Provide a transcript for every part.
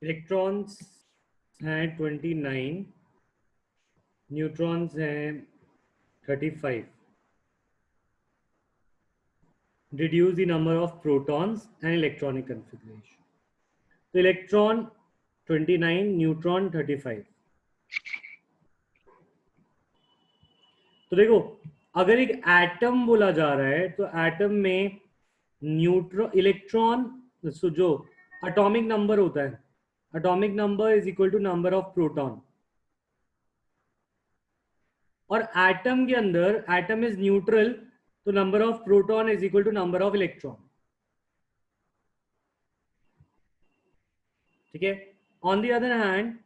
Electrons हैं 29, neutrons हैं 35. Reduce the number of protons and electronic configuration. तो electron 29, neutron 35. तो देखो, अगर एक एटम बोला जा रहा है तो एटम में इलेक्ट्रॉन जो एटॉमिक नंबर होता है, atomic number is equal to number of proton. और एटम के अंदर, एटम इज न्यूट्रल, तो number of proton is equal to number of electron. ठीक है. On the other hand,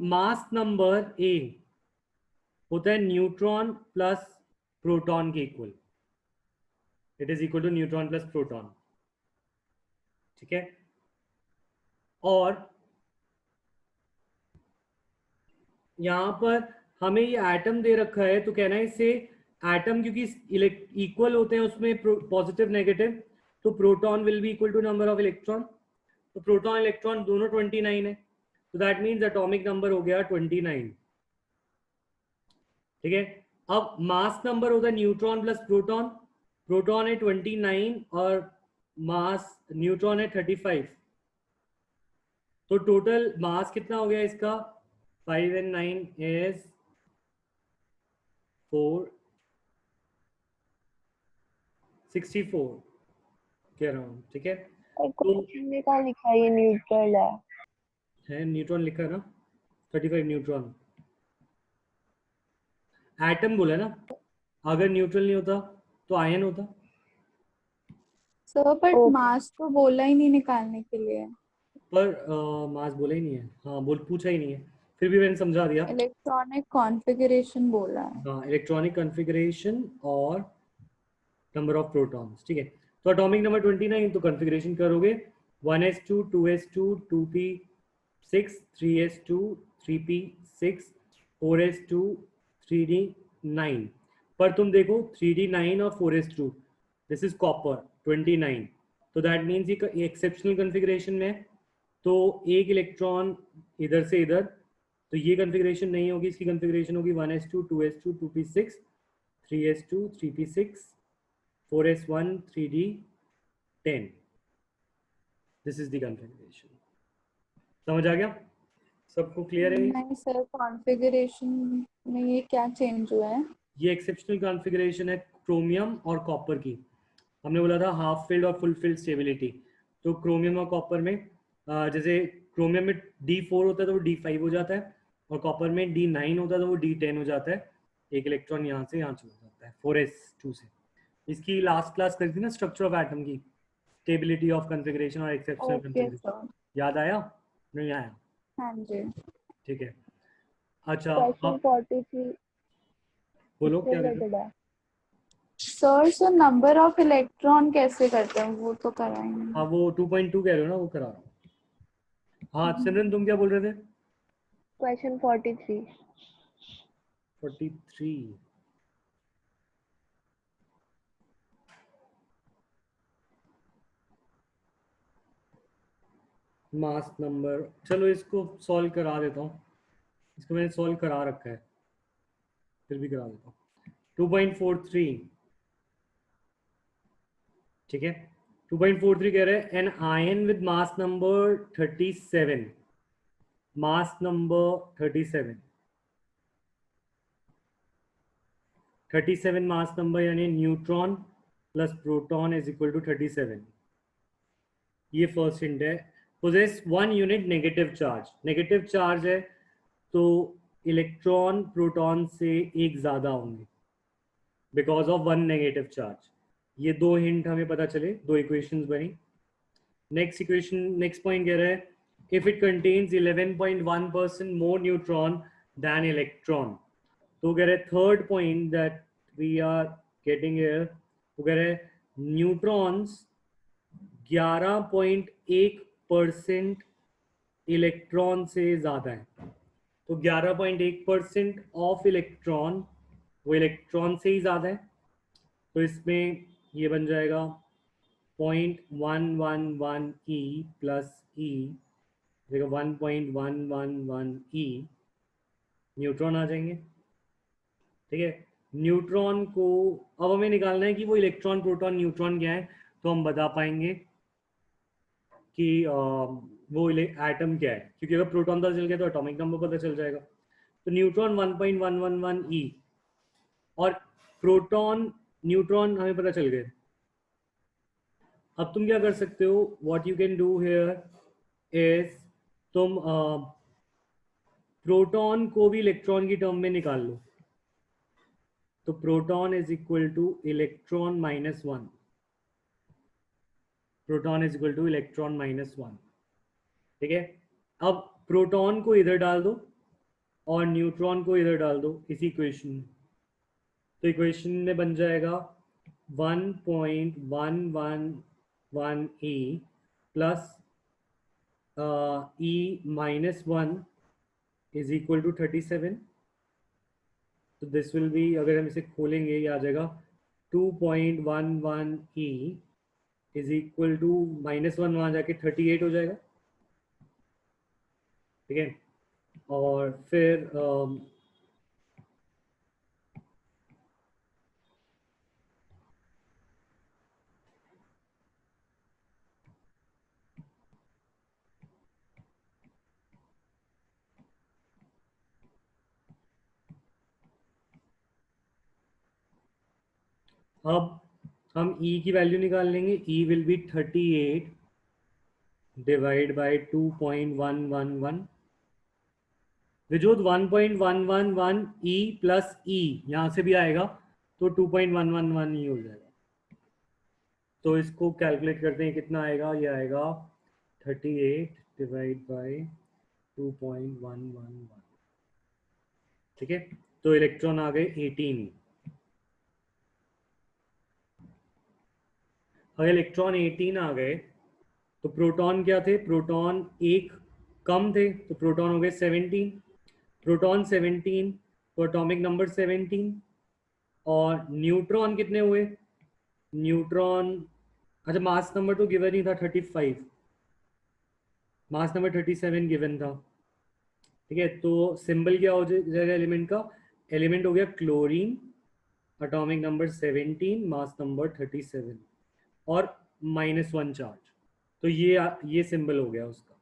mass number A होता है न्यूट्रॉन प्लस प्रोटॉन के equal. It is equal to neutron plus proton. ठीक है. और यहां पर हमें ये एटम दे रखा है, तो कहना है इससे एटम क्योंकि इक्वल होते हैं उसमें पॉजिटिव नेगेटिव, तो proton will be equal to number of electron. तो प्रोटॉन इलेक्ट्रॉन दोनों 29 है, तो दैट मीन्स एटॉमिक नंबर हो गया 29. ठीक है. अब मास नंबर होता है न्यूट्रॉन प्लस प्रोटॉन. प्रोटॉन है 29 और मास न्यूट्रॉन है 35. तो टोटल मास कितना हो गया इसका? 5 and 9 is 464 के अराउंड. ठीक है. तो में क्या लिखा है? ये न्यूट्रल है, न्यूट्रॉन लिखा है ना, 35 न्यूट्रॉन. एटम बोला ना, अगर न्यूट्रल नहीं होता तो आयन होता. सर पर मास तो बोला ही नहीं निकालने के लिए. पर मास बोला ही नहीं है. हाँ, पूछा ही नहीं है, फिर भी मैंने समझा दिया. इलेक्ट्रॉनिक कॉन्फ़िगरेशन बोला है. हाँ, इलेक्ट्रॉनिक कॉन्फ़िगरेशन और नंबर ऑफ प्रोटॉन्स. ठीक है. तो एटॉमिक नंबर 29, तो कॉन्फ़िगरेशन करोगे 1s2 2s2 2p6 3s2 3p6 4s2 3d9. पर तुम देखो 3d9 और 4s2, दिस इज कॉपर 29, तो दैट मीन्स ये एक्सेप्शनल कॉन्फ़िगरेशन में है. तो एक इलेक्ट्रॉन इधर से इधर, तो ये कॉन्फ़िगरेशन नहीं होगी, इसकी कॉन्फ़िगरेशन होगी 1s2 2s2 2p6 3s2 3p6 4s1 3d10. This is the configuration. समझ आ गया? सबको क्लियर है? नहीं सर, कॉन्फ़िगरेशन में ये क्या चेंज हुआ है? ये एक्सेप्शनल कॉन्फ़िगरेशन है क्रोमियम और कॉपर की. हमने बोला था हाफ फिल्ड और फुल फिल्ड स्टेबिलिटी. तो क्रोमियम और कॉपर में जैसे क्रोमियम में D4 होता है तो वो D5 हो जाता है, और कॉपर में D9 होता है तो वो D10 हो जाता है. एक इलेक्ट्रॉन यहाँ से यहाँ चला जाता है 4s2 से. इसकी लास्ट क्लास करी थी ना, स्ट्रक्चर ऑफ एटम की, स्टेबिलिटी ऑफ कॉन्फ़िगरेशन और एक्सेप्शनल कॉन्फ़िगरेशन. याद आया? नहीं आया? हाँ जी. ठीक है. अच्छा, क्वेश्चन 43 बोलो क्या कहते हो? Sir so number of electron कैसे करते हैं, वो तो कराएंगे. हाँ, वो 2.2 कह रहे हो ना, वो करा रहा हूँ. हाँ सिमरन, तुम क्या बोल रहे थे? क्वेश्चन 43 43. मास नंबर, चलो इसको सॉल्व करा देता हूँ. इसको मैंने सॉल्व करा रखा है, फिर भी करा देता हूँ. 2.43. ठीक है. 2.43 कह रहे हैं an ion with mass number 37. Mass number 37 mass number, यानी neutron plus proton is equal to 37. ये फर्स्ट हिंट है. Possess 1 unit negative charge. Negative charge है तो इलेक्ट्रॉन प्रोटॉन से एक ज्यादा होंगे बिकॉज ऑफ 1 नेगेटिव चार्ज. ये 2 हिंट हमें पता चले, 2 इक्वेशंस बनी. नेक्स्ट इक्वेशन, नेक्स्ट पॉइंट कह रहा है if it contains 11.1% more neutron than electron. तो कह रहे third point that we are getting here, वो कह रहे न्यूट्रॉन्स 11.1% इलेक्ट्रॉन से ज्यादा है. तो 11.1% ऑफ इलेक्ट्रॉन वो इलेक्ट्रॉन से ही ज्यादा है. तो इसमें ये बन जाएगा 0.111 E प्लस E देखो 1.111 ई न्यूट्रॉन आ जाएंगे। ठीक है, न्यूट्रॉन को अब हमें निकालना है कि वो इलेक्ट्रॉन प्रोटॉन न्यूट्रॉन क्या है, तो हम बता पाएंगे कि वो एटम क्या है, क्योंकि अगर प्रोटॉन पता चल गया तो एटॉमिक नंबर पता चल जाएगा। तो न्यूट्रॉन 1.111 ई और प्रोटॉन न्यूट्रॉन हमें पता चल गए। अब तुम क्या कर सकते हो, what you can do here is तुम प्रोटॉन को भी इलेक्ट्रॉन की टर्म में निकाल लो। तो proton is equal two electron minus one, proton is equal two electron minus one. ठीक है, अब प्रोटॉन को इधर डाल दो और न्यूट्रॉन को इधर डाल दो इसी इक्वेशन में। तो इक्वेशन में बन जाएगा 1.111 e plus e minus one is equal to 37। तो दिस विल बी, अगर हम इसे खोलेंगे ये आ जाएगा 2.11 e is equal to minus one, वहाँ जाके 38 हो जाएगा। ठीक है, और फिर अब हम E की वैल्यू निकाल लेंगे। E will be 38 divide by 2.111। विजोद 1.111 E plus E यहाँ से भी आएगा तो 2.111 ही हो जाएगा। तो इसको कैलकुलेट करते हैं कितना आएगा, ये आएगा 38 डिवाइड बाय 2.111। ठीक है, तो इलेक्ट्रॉन आ गए 18। अगर इलेक्ट्रॉन 18 आ गए तो प्रोटॉन क्या थे, प्रोटॉन एक कम थे तो प्रोटॉन हो गए 17। प्रोटॉन 17 तो एटॉमिक नंबर 17। और न्यूट्रॉन कितने हुए, न्यूट्रॉन, अच्छा मास नंबर तो गिवन ही था 35, मास नंबर 37 गिवन था। ठीक है, तो सिंबल क्या हो जाएगा एलिमेंट का, एलिमेंट हो गया क्लोरीन, एटॉमिक नंबर 17, मास नंबर 37 और -1 चार्ज। तो ये सिंबल हो गया उसका।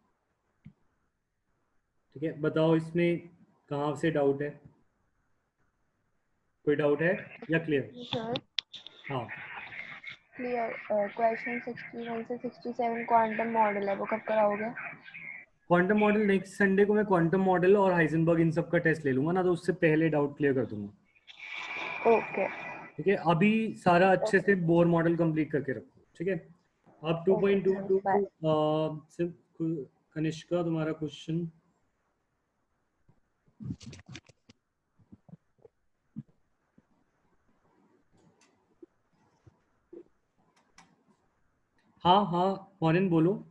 ठीक है, बताओ इसमें कहाँ से डाउट है, कोई डाउट है या क्लियर? सर हाँ, क्लियर। क्वेश्चन 61 से 67 क्वांटम मॉडल है, वो कब कराओगे? क्वांटम मॉडल नेक्स्ट संडे को मैं क्वांटम मॉडल और हाइजेनबर्ग इन सब का टेस्ट ले लूंगा ना, तो उससे पहले डाउट क्लियर कर दूंगा। ओके ठीक है, अभी सारा अच्छे से बोर मॉडल कंप्लीट करके रखो। ठीक है, अब 2.22 बाय। कनिष्का तुम्हारा क्वेश्चन। हाँ हाँ मॉर्निंग बोलो।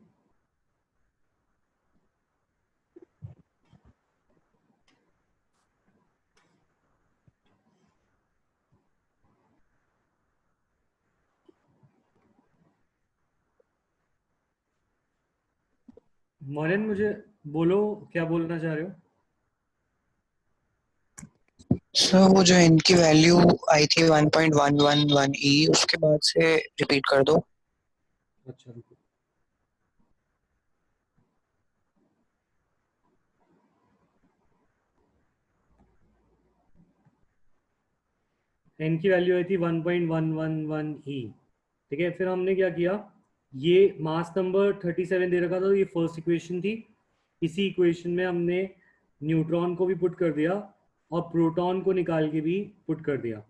मॉर्निंग मुझे बोलो क्या बोलना चाह रहे हो। सर वो जो इनकी वैल्यू आई थी 1.111 ई, उसके बाद से रिपीट कर दो। अच्छा रुको, एन की वैल्यू आई थी 1.111 ई। ठीक है, फिर हमने क्या किया, ये मास नंबर 37 दे रखा था, तो ये फर्स्ट इक्वेशन थी। इसी इक्वेशन में हमने न्यूट्रॉन को भी पुट कर दिया और प्रोटॉन को निकाल के भी पुट कर दिया।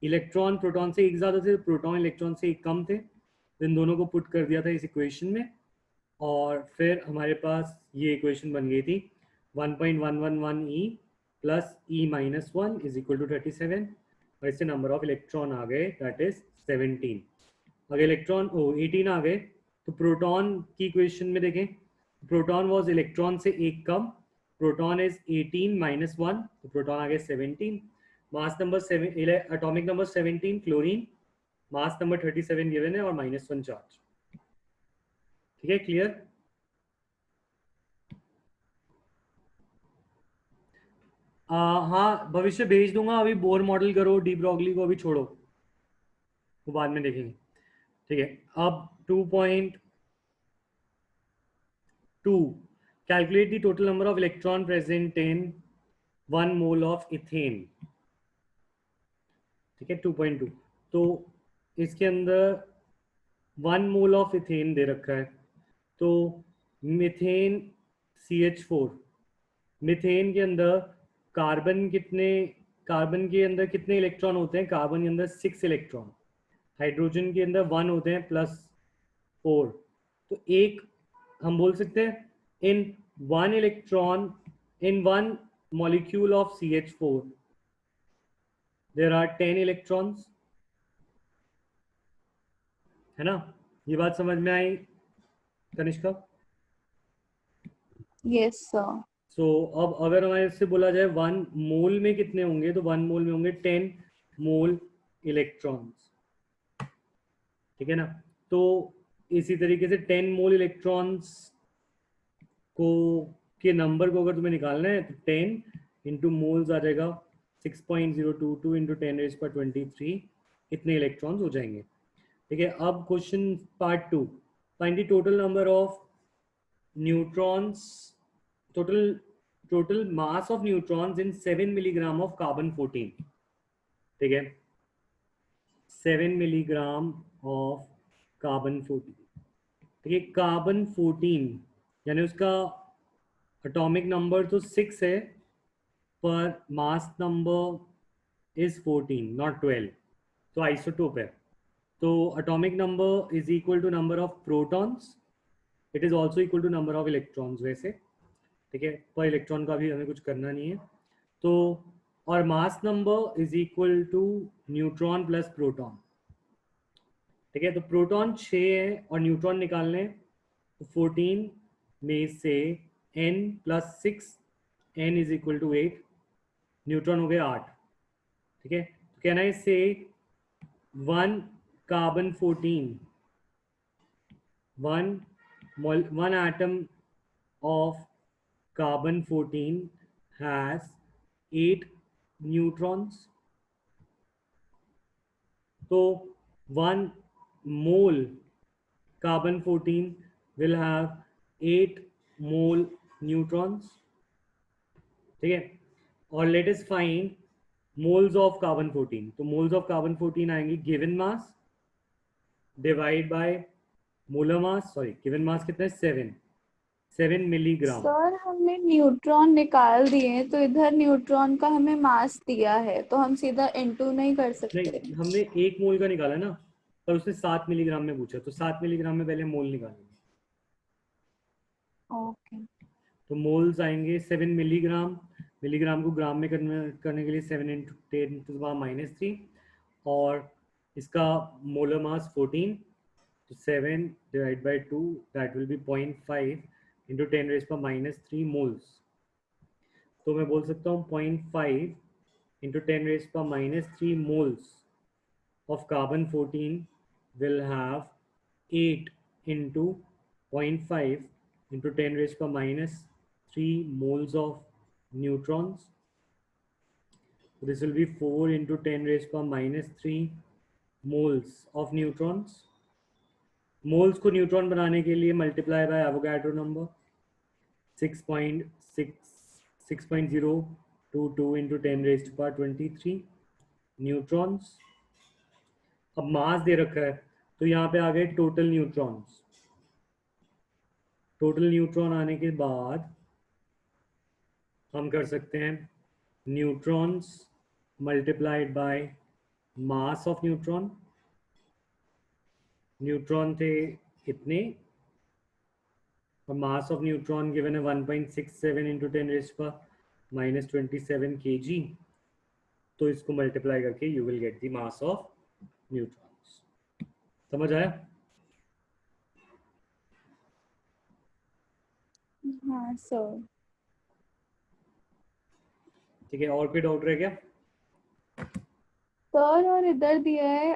इलेक्ट्रॉन प्रोटॉन से एक ज़्यादा थे, प्रोटॉन इलेक्ट्रॉन से एक कम थे, तो इन दोनों को पुट कर दिया था इस इक्वेशन में। और फिर हमारे पास ये इक्वेशन बन गई थी 1.111 e plus e minus one is equal to 37, और इससे नंबर ऑफ इलेक्ट्रॉन आ गए दैट इज 17। अगर इलेक्ट्रॉन 18 आ गए तो प्रोटॉन की इक्वेशन में देखें, प्रोटॉन वाज इलेक्ट्रॉन से एक कम, प्रोटॉन इज 18 माइनस वन, तो प्रोटॉन आ गए 17। Mass number 7, atomic number 17 chlorine, मास नंबर 37 गिवन है और -1 चार्ज। ठीक है, क्लियर? हाँ भविष्य भेज दूंगा, अभी बोर मॉडल करो, डी ब्रॉगली को अभी छोड़ो, वो बाद में देखेंगे। ठीक है, अब 2.2 calculate the total number of electron present in 1 mole of ethane. ठीक है 2.2, तो इसके अंदर 1 मोल ऑफ इथेन दे रखा है, तो मिथेन CH4, मिथेन के अंदर कार्बन के अंदर कितने इलेक्ट्रॉन होते हैं? कार्बन के अंदर 6 इलेक्ट्रॉन, हाइड्रोजन के अंदर 1 होते हैं +4, तो एक हम बोल सकते हैं in 1 electron in 1 molecule of CH4 there are 10 electrons, है ना? ये बात समझ में आई कनिष्का? Yes sir. सो अब अगर हमारे से बोला जाए 1 मोल में कितने होंगे, तो 1 मोल में होंगे 10 मोल इलेक्ट्रॉन्स। ठीक है ना? तो इसी तरीके से 10 मोल इलेक्ट्रॉन्स को के नंबर को अगर तुम्हें निकालना है तो 10 इंटू मोल्स आ जाएगा 6.022 इंटू 10⁻23, इतने इलेक्ट्रॉन्स हो जाएंगे। ठीक है, अब question part 2, find the total number of neutrons, total mass of neutrons in 7 milligram of carbon 14। ठीक है, 7 milligram of carbon 14। ठीक है, कार्बन 14 यानी उसका एटॉमिक नंबर तो 6 है, पर मास नंबर इज 14 नॉट 12, तो आइसोटोप है। तो atomic number is equal to number of protons, it is also equal to number of electrons वैसे। ठीक है, पर इलेक्ट्रॉन का भी हमें कुछ करना नहीं है। तो और mass number is equal to neutron plus proton. ठीक है, तो प्रोटॉन 6 है और न्यूट्रॉन निकालने हैं, तो 14 में से n + 6, n is equal to 8, न्यूट्रॉन हो गए 8। ठीक है, तो कैन आई से 1 carbon 14, one atom of carbon 14 has 8 neutrons, so 1 mole carbon 14 will have 8 mole neutrons। ठीक है, और let us find moles of carbon 14, तो मोल्स ऑफ कार्बन 14 आएंगे given mass divide by molar mass, sorry given mass कितना है 7 milligram. Sir हमने neutron निकाल दिए, तो इधर न्यूट्रॉन का हमें मास दिया है, तो हम सीधा इनटू नहीं कर सकते। नहीं, हमने 1 मोल का निकाला ना, पर उसने 7 मिलीग्राम में पूछा, तो 7 मिलीग्राम में पहले मोल निकालेंगे। ओके, तो मोल्स आएंगे 7 मिलीग्राम, मिलीग्राम को ग्राम में कन्वर्ट करने के लिए 7 × 10⁻³ और इसका मोलर मास 14, तो 7 divide by 2 that will be 0.5 into 10⁻³ moles. तो मैं बोल सकता हूँ 0.5 into 10⁻³ moles of carbon 14 will have 8 into 0.5 into 10⁻³ moles of neutrons. This will be 4 into 10⁻³ moles of neutrons. Moles को न्यूट्रॉन बनाने के लिए multiply by Avogadro number 6.022 into 10⁻23 neutrons. अब मास दे रखा है, तो यहाँ पे आ गए टोटल न्यूट्रॉन्स। टोटल न्यूट्रॉन आने के बाद हम कर सकते हैं neutrons multiplied by mass of neutron. Neutron थे इतने और मास ऑफ न्यूट्रॉन गिवन है 1.67 इंटू 10⁻27 kg। तो इसको मल्टीप्लाई करके you will get the mass of neutrons. समझ आया? हाँ सर। ठीक है, और कोई डाउट रह गया? सर और इधर दिया है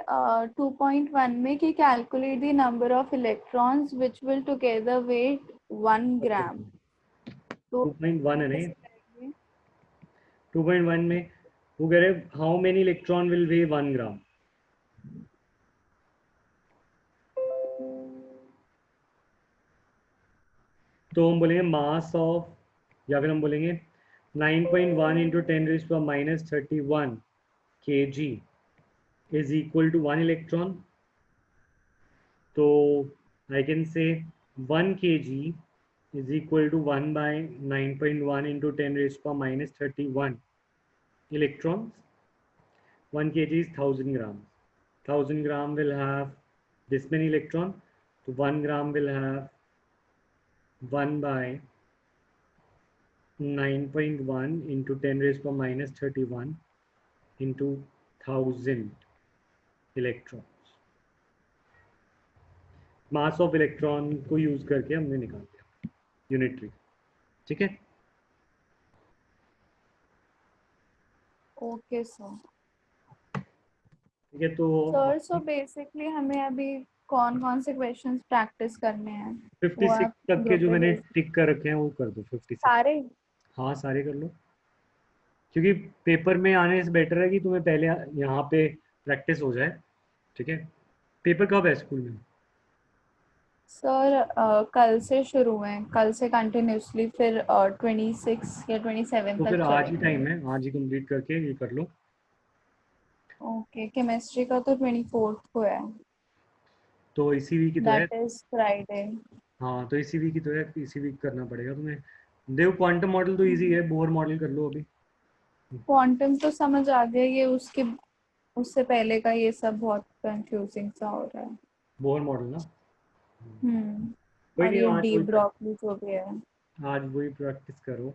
2.1 में कि calculate the number of electrons which will together weight 1 gram. तो 2.1 है नहीं, 2.1 में वो कह रहे how many electron will weigh 1 gram. तो हम बोलेंगे मास ऑफ, या फिर हम बोलेंगे 9.1 into 10⁻⁻31 kg is equal to 1 electron. तो I can say 1 kg is equal to 1 by 9.1 into 10⁻⁻31 electrons. 1 kg is 1000 grams. 1000 gram will have this many electron. So 1 gram will have 1 by 9.1 into 10⁻⁻31 into 1000 electrons. Mass of electron को use करके हमने निकाल दिया unitary. ठीक है, okay sir. ठीक है। तो सर सो बेसिकली हमें अभी कौन कौन से क्वेश्चंस प्रैक्टिस करने हैं? 56 तक के जो ग्रुप मैंने में टिक कर रखे हैं वो कर दो 56। सारे? हाँ सारे कर लो, क्योंकि पेपर में आने से बेटर है कि तुम्हें पहले यहाँ पे प्रैक्टिस हो जाए। ठीक है, पेपर कब है स्कूल में? सर कल से शुरू है, कल से कंटिन्यूसली, फिर 26 या 27 तो तक फिर आज ही चलेंगे। टाइम है, आज ही कंप्लीट करके ये कर लो। ओके, केमिस्ट्री का तो 24 को है, तो इसी वीक की तो है। That is Friday. हाँ तो इसी वीक की तो है, इसी वीक करना पड़ेगा तुम्हें। देखो क्वांटम मॉडल तो इजी है, बोर मॉडल कर लो अभी। क्वांटम तो समझ आ गया, ये उसके उससे पहले का ये सब बहुत कंफ्यूजिंग सा हो रहा है। बोर मॉडल ना, कोई और नहीं, ये डी ब्रॉगली जो भी है। आज वही प्रैक्टिस करो।